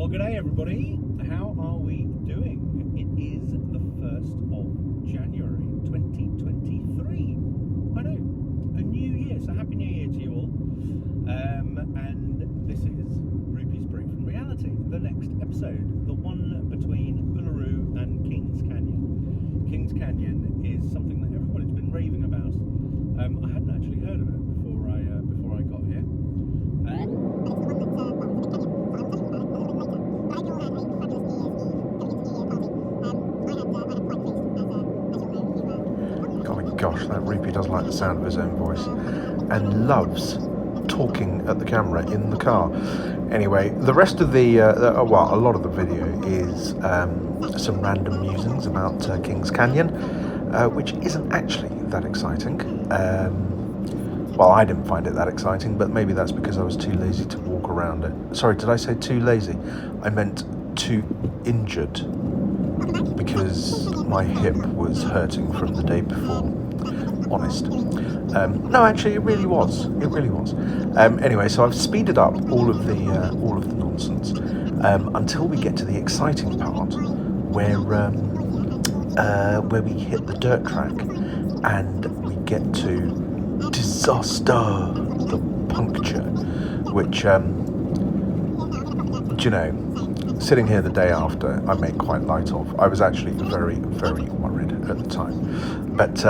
Well, g'day everybody. How are we doing? It is the 1st of January 2023. I know, a new year, so happy new year to you all. And this is Rupy's Break from Reality, the next episode, the one between Uluru and Kings Canyon. Kings Canyon is something that everybody's been raving about. I hadn't actually heard of it before I got here. Gosh, that Rupy does like the sound of his own voice and loves talking at the camera in the car. Anyway, the rest of a lot of the video is some random musings about Kings Canyon, which isn't actually that exciting. Well, I didn't find it that exciting, but maybe that's because I was too lazy to walk around it. Sorry, did I say too lazy? I meant too injured, because my hip was hurting from the day before. Honest. No, actually, it really was. Anyway, so I've speeded up all of the nonsense until we get to the exciting part where we hit the dirt track and we get to disaster, the puncture, which sitting here the day after, I made quite light of. I was actually very, very worried at the time. But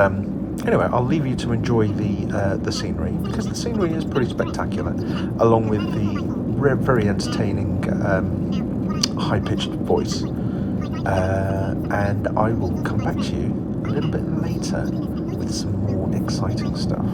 anyway, I'll leave you to enjoy the scenery, because the scenery is pretty spectacular, along with the very entertaining high-pitched voice. And I will come back to you a little bit later with some more exciting stuff.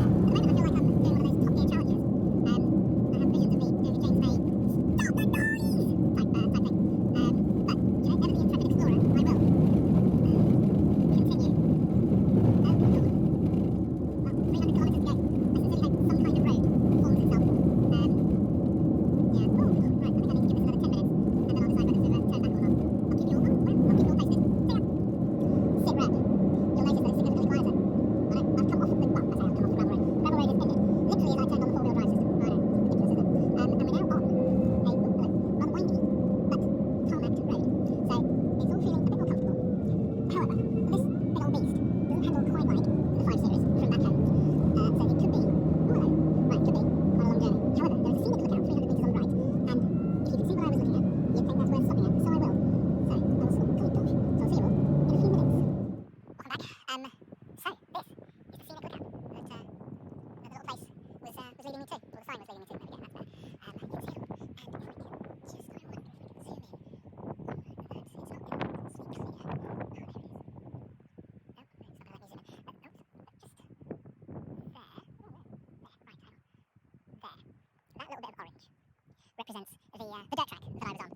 Represents the dirt track that I was on.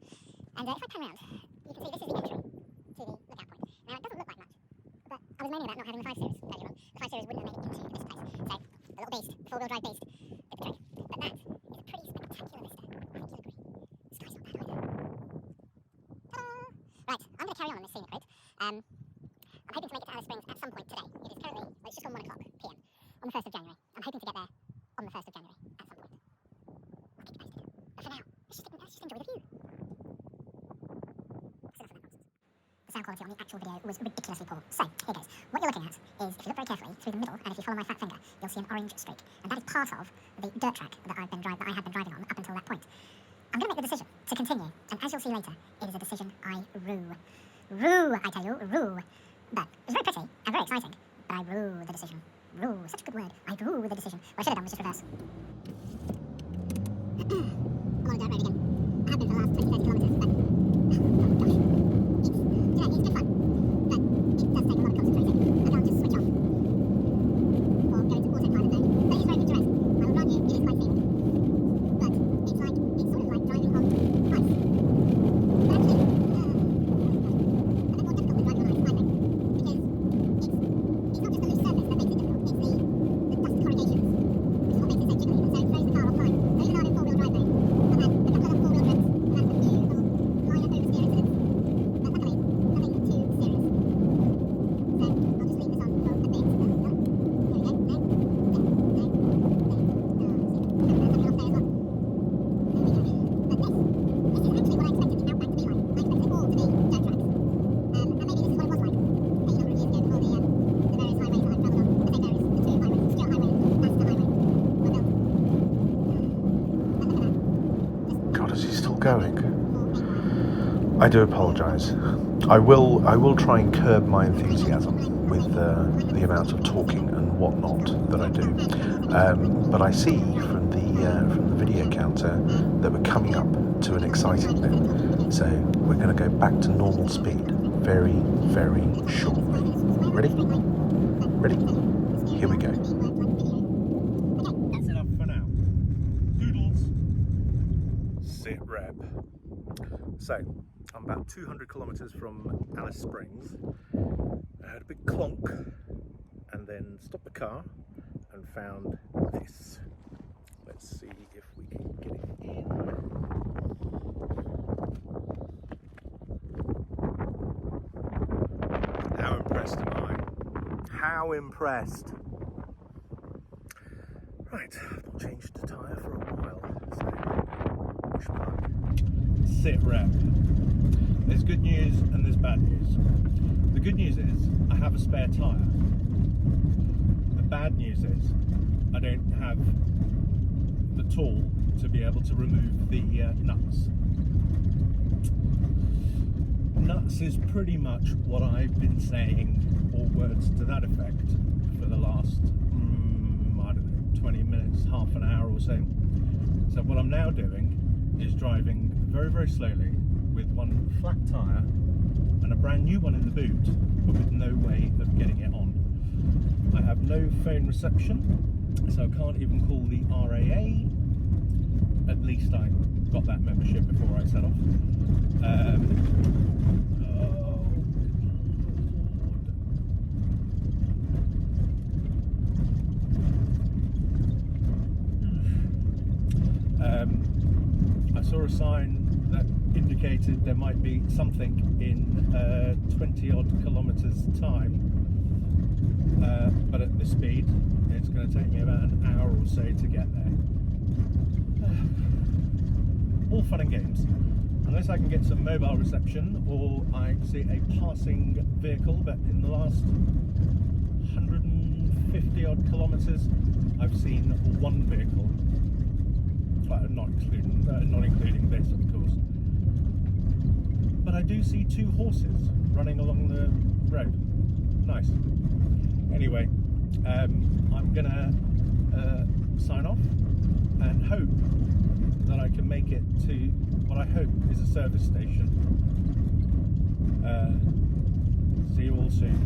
And if I pan around, you can see this is the entry to the lookout point. Now, it doesn't look like much, but I was moaning about not having the 5 Series earlier on. The 5 Series wouldn't have made it into this place. So, the little beast, the 4-wheel drive beast, did the trick. But that is a pretty spectacular vista. I think you'll agree. The sky's not bad either. Ta-da! Right, I'm going to carry on this scenic route. I'm hoping to make it to Alice Springs at some point today. It is currently, well, it's just gone 1 o'clock p.m. on the 1st of January. I'm hoping to get there on the 1st of January at some point. I'll keep you posted. But for now, let's just enjoy the view. The sound quality on the actual video was ridiculously poor. So, here goes. What you're looking at is, if you look very carefully through the middle, and if you follow my fat finger, you'll see an orange streak. And that is part of the dirt track that I had been driving on up until that point. I'm going to make the decision to continue, and as you'll see later, it is a decision I rue. Rue, I tell you, rue. But it was very pretty and very exciting, but I rue the decision. Rue, such a good word. I rue the decision. What I should have done was just reverse. I'm on a dirt road again. I have been for the last 20-30 kilometres, but oh gosh. It's good fun, but it does take a lot of concentrating. I can't just switch off or go into autopilot mode. But it is very picturesque. I will warn you, it is quite scenic. But it's sort of like driving on ice. But actually, a bit more difficult than driving on ice, I think, because it's not just the loose surface that makes it difficult, it's the dust corrugations, which is what makes it so jiggly, and so it throws the car off line. So even though I'm in 4-wheel drive mode, I've had a couple of going. I do apologise. I will try and curb my enthusiasm with the amount of talking and whatnot that I do. But I see from the video counter that we're coming up to an exciting bit. So we're going to go back to normal speed very, very shortly. Ready? Ready? Here we go. That's enough for now. Doodles. Sit rep. So, I'm about 200 kilometres from Alice Springs. I heard a big clonk and then stopped the car and found this. Let's see if we can get it in. How impressed am I? How impressed? Right, I've not changed the tyre for a while, so wish me luck. Sit rep. There's good news and there's bad news. The good news is I have a spare tyre. The bad news is I don't have the tool to be able to remove the nuts. Nuts is pretty much what I've been saying, or words to that effect, for the last, I don't know, 20 minutes, half an hour or so. So what I'm now doing is driving very, very slowly with one flat tyre and a brand new one in the boot, but with no way of getting it on. I have no phone reception, so I can't even call the RAA. At least I got that membership before I set off. I saw a sign that indicated there might be something in 20 odd kilometres time, but at this speed it's going to take me about an hour or so to get there. All fun and games, unless I can get some mobile reception or I see a passing vehicle. But in the last 150 odd kilometres I've seen one vehicle, not including this of course, but I do see two horses running along the road. Nice. Anyway, I'm gonna sign off and hope that I can make it to what I hope is a service station. See you all soon.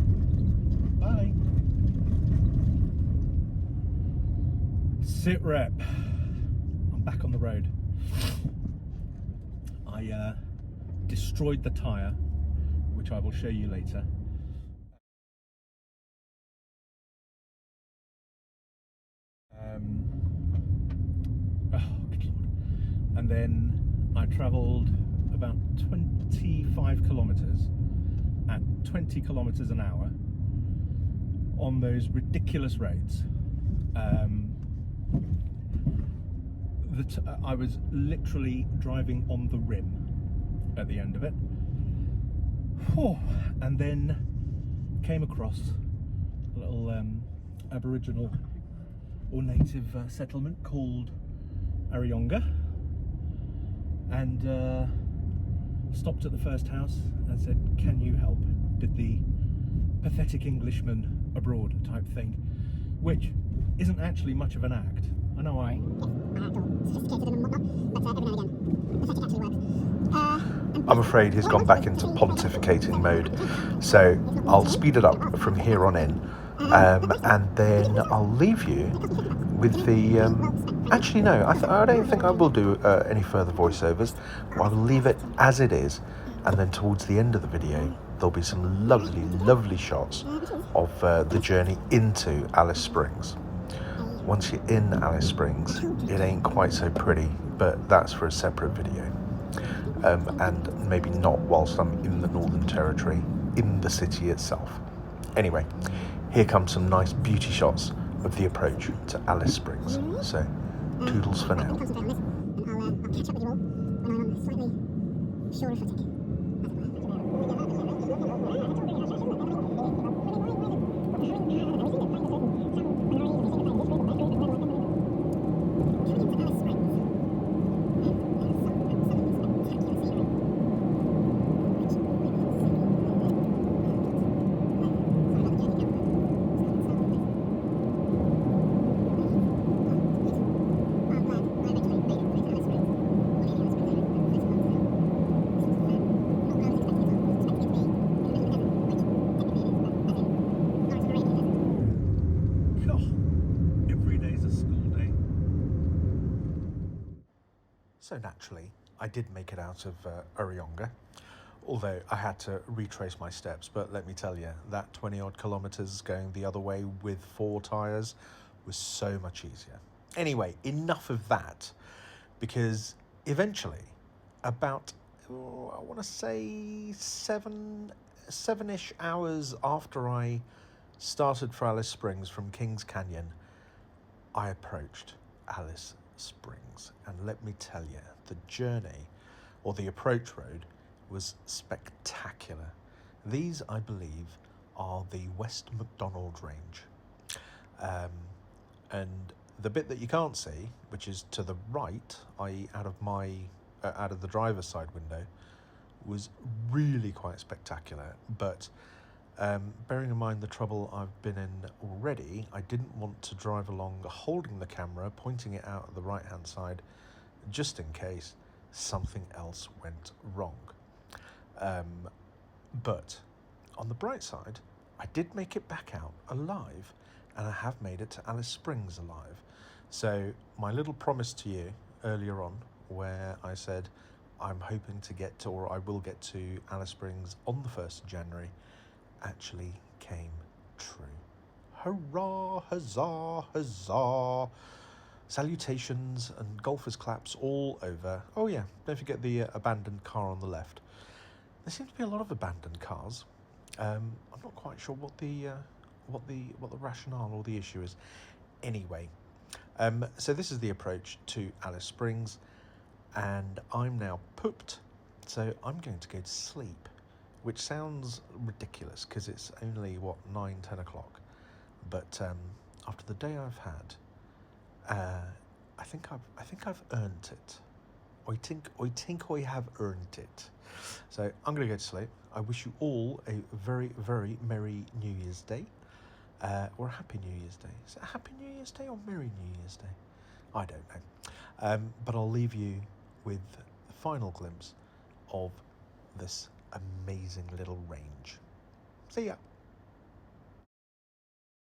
Bye. Sit rep. I'm back on the road. I destroyed the tyre, which I will show you later. Oh, good Lord. And then I travelled about 25 kilometres at 20 kilometres an hour on those ridiculous roads. I was literally driving on the rim at the end of it. And then came across a little Aboriginal or native settlement called Arionga, and stopped at the first house and said, "Can you help?" Did the pathetic Englishman abroad type thing, which isn't actually much of an act. I know I sophisticated and whatnot, but every now and again, pathetic actually works. I'm afraid he's gone back into pontificating mode, so I'll speed it up from here on in, and then I'll leave you with the actually no, I don't think I will do any further voiceovers. I'll leave it as it is, and then towards the end of the video there'll be some lovely shots of the journey into Alice Springs. Once you're in Alice Springs, it ain't quite so pretty, but that's for a separate video. And maybe not whilst I'm in the Northern Territory, in the city itself. Anyway, here come some nice beauty shots of the approach to Alice Springs. So, toodles for now. I'll catch up with you all when I'm on slightly surer footing. So naturally, I did make it out of Urionga, although I had to retrace my steps. But let me tell you, that 20 odd kilometres going the other way with 4 tyres was so much easier. Anyway, enough of that, because eventually, about, I want to say seven-ish hours after I started for Alice Springs from Kings Canyon, I approached Alice Springs, and let me tell you, the journey, or the approach road, was spectacular. These, I believe, are the West McDonald Range. And the bit that you can't see, which is to the right, i.e. out of the driver's side window, was really quite spectacular. But bearing in mind the trouble I've been in already, I didn't want to drive along holding the camera, pointing it out at the right-hand side, just in case something else went wrong. But on the bright side, I did make it back out alive, and I have made it to Alice Springs alive. So my little promise to you earlier on, where I said I'm hoping to get to, or I will get to Alice Springs on the 1st of January, actually came true. Hurrah, huzzah, huzzah. Salutations and golfers' claps all over. Oh yeah, don't forget the abandoned car on the left. There seem to be a lot of abandoned cars. I'm not quite sure what the rationale or the issue is. Anyway, so this is the approach to Alice Springs, and I'm now pooped, so I'm going to go to sleep, which sounds ridiculous because it's only 9-10 o'clock. But after the day I've had, I think I've earned it. I think I have earned it. So I'm going to go to sleep. I wish you all a very, very Merry New Year's Day. Or a Happy New Year's Day. Is it a Happy New Year's Day or Merry New Year's Day? I don't know. But I'll leave you with the final glimpse of this amazing little range. See ya.